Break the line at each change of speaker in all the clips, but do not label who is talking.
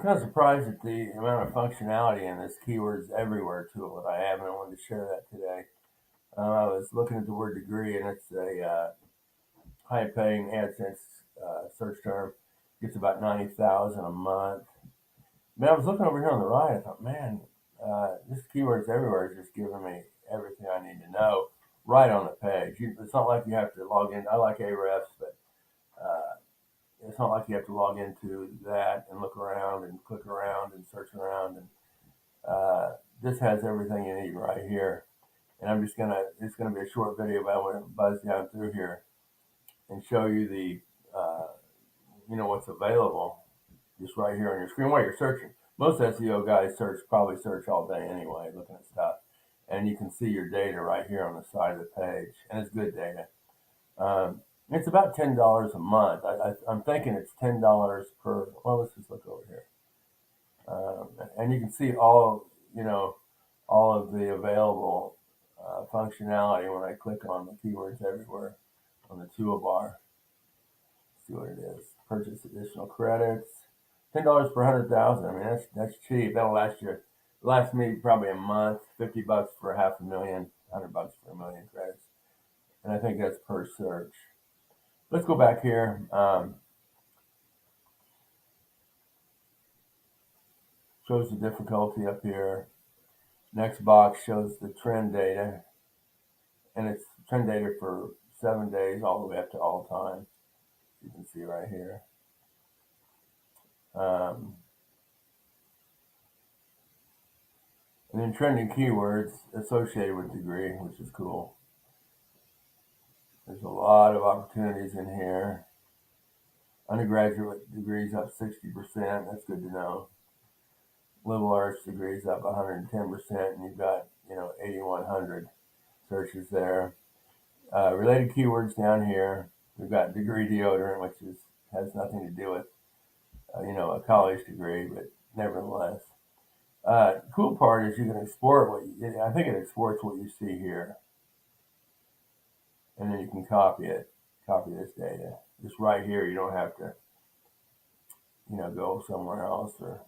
kind of surprised at the amount of functionality in this Keywords Everywhere tool that I have, and I wanted to share that today. I was looking at the word degree, and it's a high-paying AdSense search term. Gets about 90,000 a month. Man, I was looking over here on the right. I thought, man, this Keywords Everywhere is just giving me everything I need to know right on the page. It's not like you have to log in. I like Ahrefs, but it's not like you have to log into that and look around and click around and search around. And this has everything you need right here. And it's gonna be a short video, but I want to buzz down through here and show you the, what's available just right here on your screen while you're searching. Most SEO guys probably search all day anyway, looking at stuff. And you can see your data right here on the side of the page, and it's good data. It's about $10 a month. I'm thinking it's $10 per. Well, let's just look over here, and you can see all of the available functionality when I click on the Keywords Everywhere on the toolbar. Let's see what it is. Purchase additional credits. $10 per 100,000. I mean, that's cheap. That'll last me probably a month. $50 for $500,000. $100 for 1,000,000 credits, and I think that's per search. Let's go back here. Shows the difficulty up here. Next box shows the trend data, and it's trend data for 7 days all the way up to all time. You can see right here. And then trending keywords associated with degree, which is cool. There's a lot of opportunities in here. Undergraduate degrees up 60%. That's good to know. Liberal arts degrees up 110%, and you've got 8,100 searches there. Related keywords down here. We've got degree deodorant, which has nothing to do with a college degree, but nevertheless. Cool part is you can export I think it exports what you see here. And then you can copy this data. Just right here, you don't have to, go somewhere else or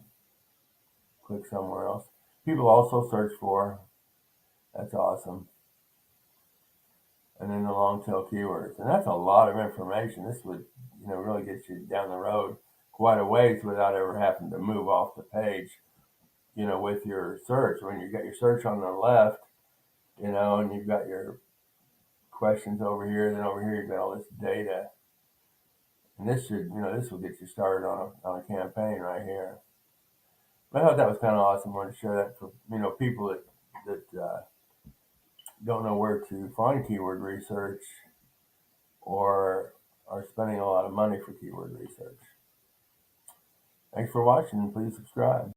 click somewhere else. People also search for, that's awesome. And then the long tail keywords. And that's a lot of information. This would, really get you down the road quite a ways without ever having to move off the page, with your search. When you got your search on the left, and you've got your questions over here, then over here you've got all this data. And this will get you started on a campaign right here. I thought that was kind of awesome. I wanted to share that for, people that don't know where to find keyword research or are spending a lot of money for keyword research. Thanks for watching. Please subscribe.